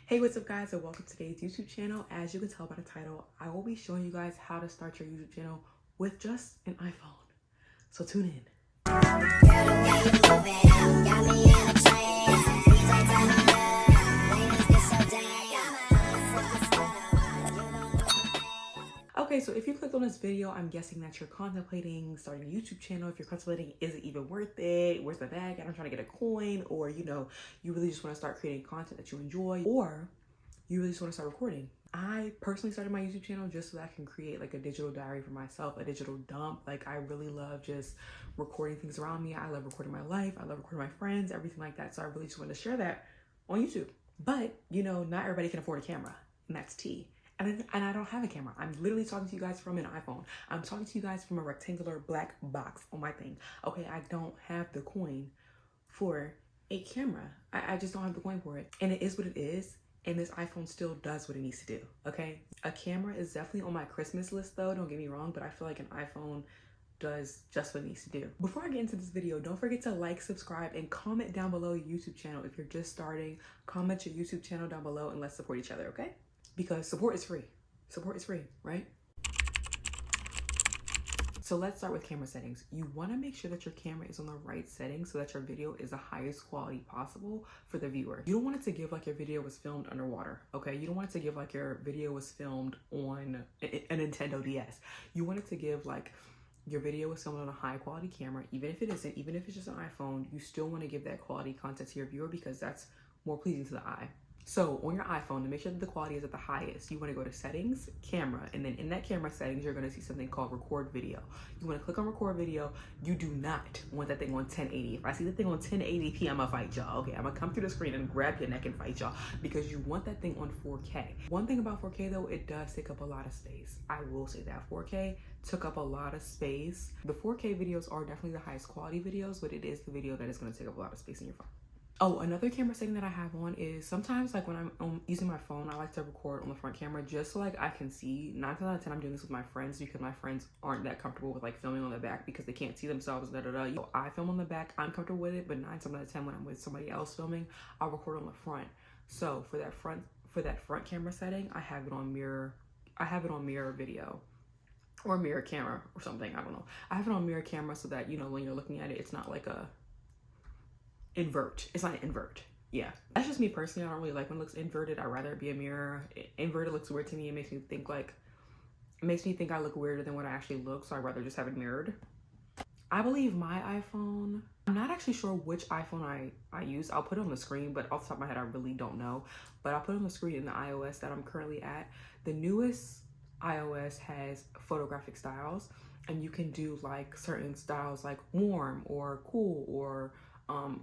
Hey, what's up guys, and welcome to today's YouTube channel. As you can tell by the title, I will be showing you guys how to start your YouTube channel with just an iPhone. So tune in. Okay, so if you clicked on this video, I'm guessing that you're contemplating starting a YouTube channel. If you're contemplating, is it even worth it? Where's the bag? I'm trying to get a coin, or you really just want to start creating content that you enjoy, or you really just want to start recording. I personally started my YouTube channel just so that I can create like a digital diary for myself, a digital dump. Like I really love just recording things around me. I love recording my life. I love recording my friends, everything like that. So I really just wanted to share that on YouTube. But not everybody can afford a camera, and that's T. And I don't have a camera. I'm literally talking to you guys from an iPhone. I'm talking to you guys from a rectangular black box on my thing. Okay, I don't have the coin for a camera. I just don't have the coin for it. And it is what it is. And this iPhone still does what it needs to do, okay? A camera is definitely on my Christmas list though, don't get me wrong, but I feel like an iPhone does just what it needs to do. Before I get into this video, don't forget to like, subscribe, and comment down below your YouTube channel. If you're just starting, comment your YouTube channel down below and let's support each other, okay? Because support is free. Support is free, right? So let's start with camera settings. You want to make sure that your camera is on the right settings so that your video is the highest quality possible for the viewer. You don't want it to give like your video was filmed underwater, okay? You don't want it to give like your video was filmed on a Nintendo DS. You want it to give like your video was filmed on a high quality camera. Even if it isn't, even if it's just an iPhone, you still want to give that quality content to your viewer because that's more pleasing to the eye. So on your iPhone, to make sure that the quality is at the highest, you want to go to settings, camera, and then in that camera settings, you're going to see something called record video. You want to click on record video. You do not want that thing on 1080. If I see the thing on 1080p, I'm gonna fight y'all. Okay, I'm gonna come through the screen and grab your neck and fight y'all because you want that thing on 4K. One thing about 4K though, it does take up a lot of space. I will say that 4K took up a lot of space. The 4K videos are definitely the highest quality videos, but it is the video that is going to take up a lot of space in your phone. Oh, another camera setting that I have on is sometimes like when I'm using my phone, I like to record on the front camera just so like I can see. 9 times out of 10, I'm doing this with my friends because my friends aren't that comfortable with like filming on the back because they can't see themselves. So I film on the back, I'm comfortable with it, but 9 times out of 10 when I'm with somebody else filming, I'll record on the front. So for that front camera setting, I have it on mirror video or mirror camera or something. I don't know. I have it on mirror camera so that when you're looking at it, it's not like a invert. It's not an invert. Yeah, that's just me personally. I don't really like when it looks inverted. I'd rather it be a mirror. Inverted looks weird to me. It makes me think I look weirder than what I actually look, so I'd rather just have it mirrored. I believe my iPhone, I'm not actually sure which iPhone I use. I'll put it on the screen, but off the top of my head I really don't know, but I'll put it on the screen in the iOS that I'm currently at. The newest iOS has photographic styles, and you can do like certain styles like warm or cool or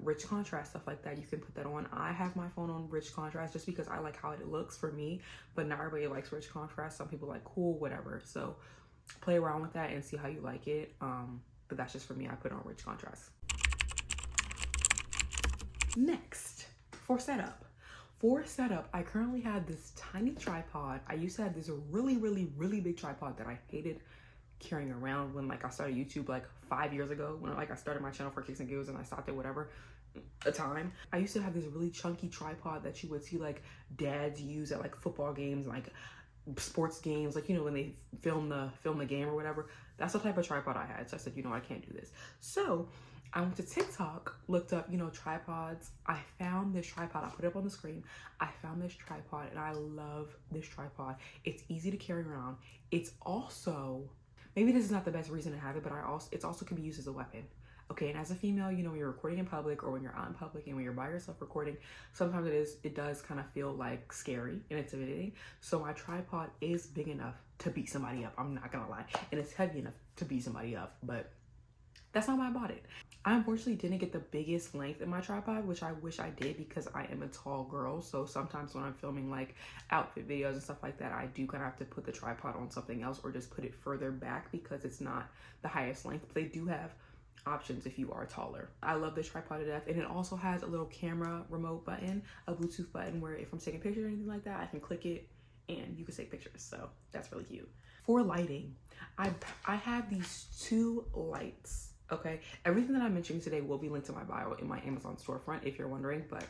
rich contrast, stuff like that. You can put that on. I have my phone on rich contrast just because I like how it looks for me, but not everybody likes rich contrast. Some people like cool, whatever. So play around with that and see how you like it. But that's just for me. I put on rich contrast. Next, for setup. I currently have this tiny tripod. I used to have this really, really, really big tripod that I hated carrying around when like I started YouTube like 5 years ago, when like I started my channel for kicks and giggles and I stopped at whatever a time. I used to have this really chunky tripod that you would see like dads use at like football games, like sports games, like when they film the game or whatever. That's the type of tripod I had. So I said, I can't do this. So I went to TikTok, looked up, tripods. I found this tripod. I put it up on the screen. I found this tripod and I love this tripod. It's easy to carry around. It's also, maybe this is not the best reason to have it, but it also can be used as a weapon. Okay, and as a female, when you're recording in public or when you're out in public and when you're by yourself recording, sometimes it does kind of feel like scary and intimidating. So my tripod is big enough to beat somebody up. I'm not gonna lie. And it's heavy enough to beat somebody up, but that's not why I bought it. I unfortunately didn't get the biggest length in my tripod, which I wish I did because I am a tall girl. So sometimes when I'm filming like outfit videos and stuff like that, I do kind of have to put the tripod on something else or just put it further back because it's not the highest length. But they do have options if you are taller. I love this tripod to death. And it also has a little camera remote button, a Bluetooth button where if I'm taking pictures or anything like that, I can click it and you can take pictures. So that's really cute. For lighting, I have these 2 lights. Okay, everything that I'm mentioning today will be linked to my bio in my Amazon storefront if you're wondering, but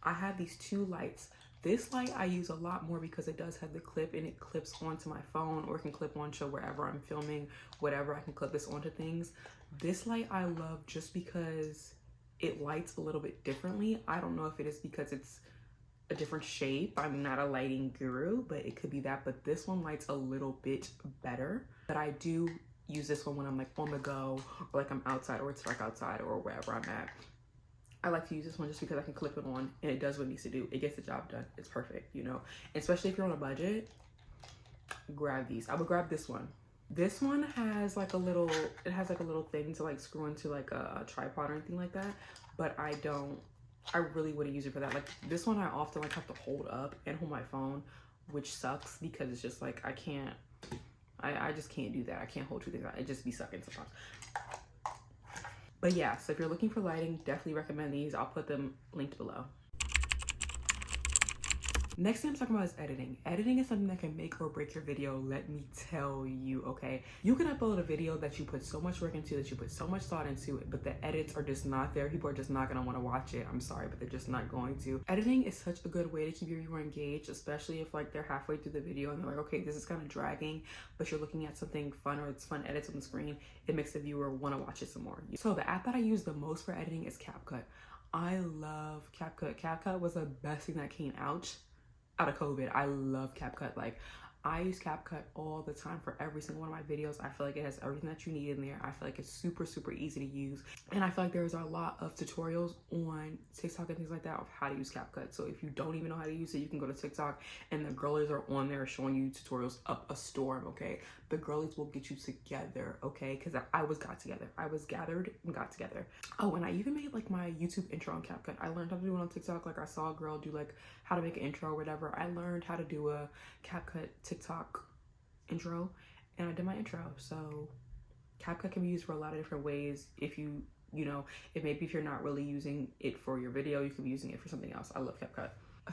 I have these 2 lights. This light I use a lot more because it does have the clip and it clips onto my phone, or it can clip onto wherever I'm filming, whatever. I can clip this onto things. This light I love just because it lights a little bit differently. I don't know if it is because it's a different shape. I'm not a lighting guru, but it could be that. But this one lights a little bit better. But I do use this one when I'm like on the go, or like I'm outside, or it's dark outside, or wherever I'm at. I like to use this one just because I can clip it on and it does what it needs to do. It gets the job done. It's perfect, you know. Especially if you're on a budget, grab these. I would grab this one. This one has like a little, it has like a little thing to like screw into like a tripod or anything like that. But I really wouldn't use it for that. Like this one I often like have to hold up and hold my phone, which sucks because it's just like I just can't do that. I can't hold two things. It just be sucking sometimes. But yeah, so if you're looking for lighting, definitely recommend these. I'll put them linked below. Next thing I'm talking about is editing. Editing is something that can make or break your video, let me tell you, okay? You can upload a video that you put so much work into, that you put so much thought into it, but the edits are just not there. People are just not gonna wanna watch it. I'm sorry, but they're just not going to. Editing is such a good way to keep your viewer engaged, especially if like they're halfway through the video and they're like, okay, this is kind of dragging, but you're looking at something fun or it's fun edits on the screen. It makes the viewer wanna watch it some more. So the app that I use the most for editing is CapCut. I love CapCut. CapCut was the best thing that came out of COVID. I love CapCut. Like I use CapCut all the time for every single one of my videos. I feel like it has everything that you need in there. I feel like it's super, super easy to use. And I feel like there's a lot of tutorials on TikTok and things like that of how to use CapCut. So if you don't even know how to use it, you can go to TikTok and the girlies are on there showing you tutorials up a storm, okay? The girlies will get you together, okay? Because I was gathered and got together. Oh, and I even made like my YouTube intro on CapCut. I learned how to do it on TikTok. Like I saw a girl do like how to make an intro or whatever. I learned how to do a CapCut TikTok intro and I did my intro. So CapCut can be used for a lot of different ways. If you know, if you're not really using it for your video, you could be using it for something else. I love CapCut.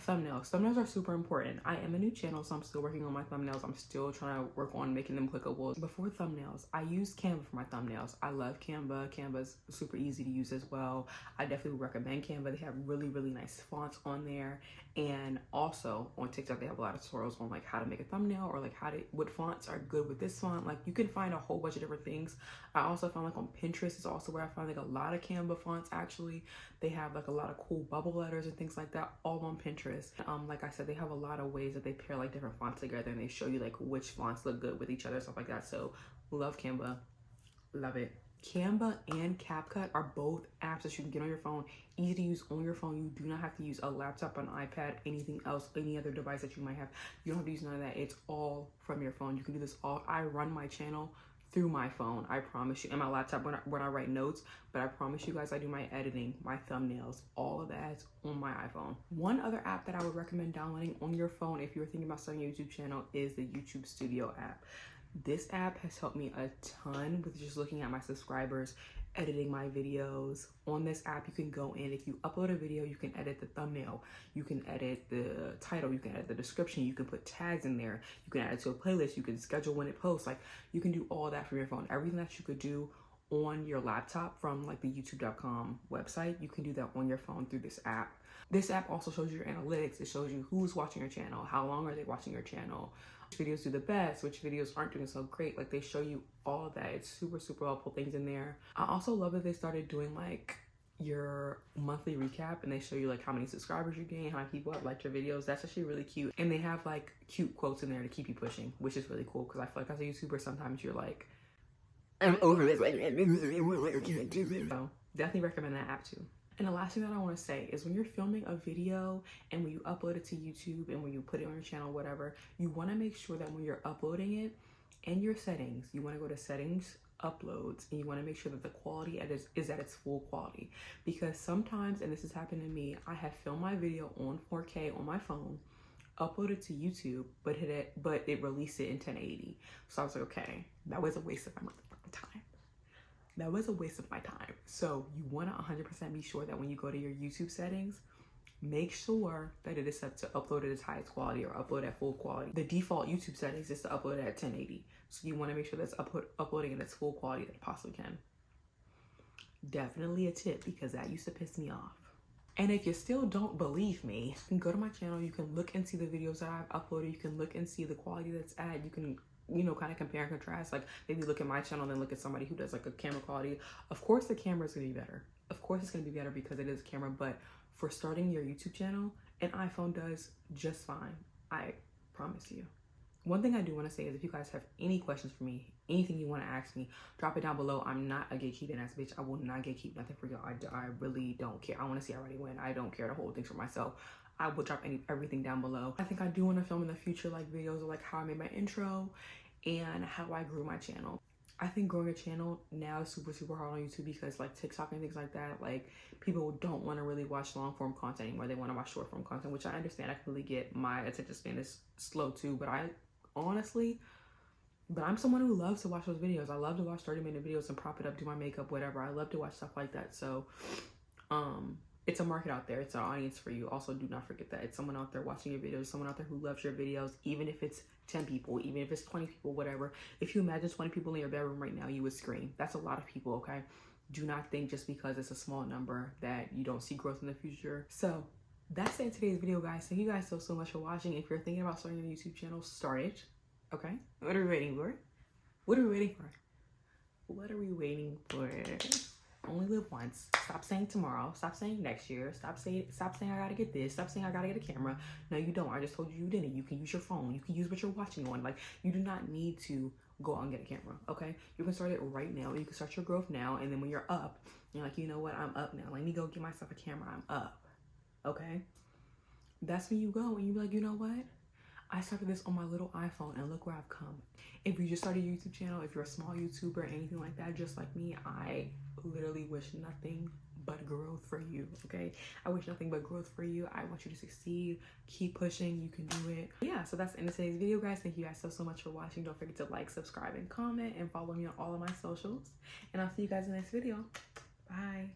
Thumbnails. Thumbnails are super important. I am a new channel, so I'm still working on my thumbnails. I'm still trying to work on making them clickable. Before thumbnails, I use Canva for my thumbnails. I love Canva. Canva's super easy to use as well. I definitely recommend Canva. They have really, really nice fonts on there. And also on TikTok, they have a lot of tutorials on like how to make a thumbnail or like what fonts are good with this font. Like you can find a whole bunch of different things. I also found like on Pinterest is also where I find like a lot of Canva fonts actually. They have like a lot of cool bubble letters and things like that all on Pinterest. Like I said, they have a lot of ways that they pair like different fonts together and they show you like which fonts look good with each other, stuff like that. So love Canva, love it. Canva and CapCut are both apps that you can get on your phone, easy to use on your phone. You do not have to use a laptop, an iPad, anything else, any other device that you might have. You don't have to use none of that. It's all from your phone. You can do this all. I run my channel through my phone, I promise you, and my laptop when I write notes, but I promise you guys I do my editing, my thumbnails, all of that on my iPhone. One other app that I would recommend downloading on your phone if you're thinking about starting a YouTube channel is the YouTube Studio app. This app has helped me a ton with just looking at my subscribers, editing my videos. On this app, you can go in, if you upload a video, you can edit the thumbnail, you can edit the title, you can edit the description, you can put tags in there, you can add it to a playlist, you can schedule when it posts. Like you can do all that from your phone. Everything that you could do on your laptop from like the youtube.com website, you can do that on your phone through this app. This app also shows you your analytics. It shows you who's watching your channel, how long are they watching your channel, which videos do the best, which videos aren't doing so great. Like they show you all of that. It's super, super helpful things in there. I also love that they started doing like your monthly recap and they show you like how many subscribers you gain, how many people have liked your videos. That's actually really cute. And they have like cute quotes in there to keep you pushing, which is really cool because I feel like as a YouTuber, sometimes you're like, I'm over this. So definitely recommend that app too. And the last thing that I want to say is when you're filming a video and when you upload it to YouTube and when you put it on your channel, whatever, you want to make sure that when you're uploading it in your settings, you want to go to settings, uploads, and you want to make sure that the quality is at its full quality. Because sometimes, and this has happened to me, I have filmed my video on 4K on my phone, uploaded to YouTube, but it released it in 1080. So I was like, okay, that was a waste of my motherfucking time. That was a waste of my time. So you want to 100% be sure that when you go to your YouTube settings, make sure that it is set to upload at its highest quality or upload at full quality. The default YouTube settings is to upload it at 1080. So you want to make sure that's uploading at its full quality that it possibly can. Definitely a tip because that used to piss me off. And if you still don't believe me, you can go to my channel, you can look and see the videos that I've uploaded, you can look and see the quality that's at, you can, you know, kind of compare and contrast, like maybe look at my channel and then look at somebody who does like a camera quality. Of course the camera is gonna be better. Of course it's gonna be better because it is a camera, but for starting your YouTube channel, an iPhone does just fine. I promise you. One thing I do want to say is if you guys have any questions for me, anything you want to ask me, drop it down below. I'm not a gatekeeping ass bitch. I will not gatekeep nothing for y'all. I really don't care. I want to see everybody win. I don't care to hold things for myself. I will drop everything down below. I think I do want to film in the future like videos of like how I made my intro and how I grew my channel. I think growing a channel now is super hard on YouTube because like TikTok and things like that, like people don't want to really watch long form content anymore. They want to watch short form content, which I understand. I completely get. My attention span is slow too, but I'm someone who loves to watch those videos. I love to watch 30-minute videos and prop it up, do my makeup, whatever. I love to watch stuff like that. So it's a market out there. It's an audience for you. Also, do not forget that it's someone out there watching your videos, someone out there who loves your videos, even if it's 10 people, even if it's 20 people, whatever. If you imagine 20 people in your bedroom right now, you would scream. That's a lot of people, okay? Do not think just because it's a small number that you don't see growth in the future. So that's it in today's video, guys. Thank you guys so much for watching. If you're thinking about starting a YouTube channel, start it, okay? What are we waiting for? What are we waiting for? What are we waiting for? Only live once. Stop saying tomorrow. Stop saying next year. Stop saying I gotta get this. Stop saying I gotta get a camera. No, you don't. I just told you you didn't. You can use your phone. You can use what you're watching on. Like, you do not need to go out and get a camera, okay? You can start it right now. You can start your growth now, and then when you're up, you're like, you know what? I'm up now. Let me go get myself a camera. I'm up, okay? That's when you go and you be like, you know what? I started this on my little iPhone and look where I've come. If you just started a YouTube channel, if you're a small YouTuber, anything like that, just like me, I literally wish nothing but growth for you, okay? I wish nothing but growth for you. I want you to succeed. Keep pushing. You can do it. Yeah, so that's the end of today's video, guys. Thank you guys so much for watching. Don't forget to like, subscribe, and comment, and follow me on all of my socials. And I'll see you guys in the next video. Bye.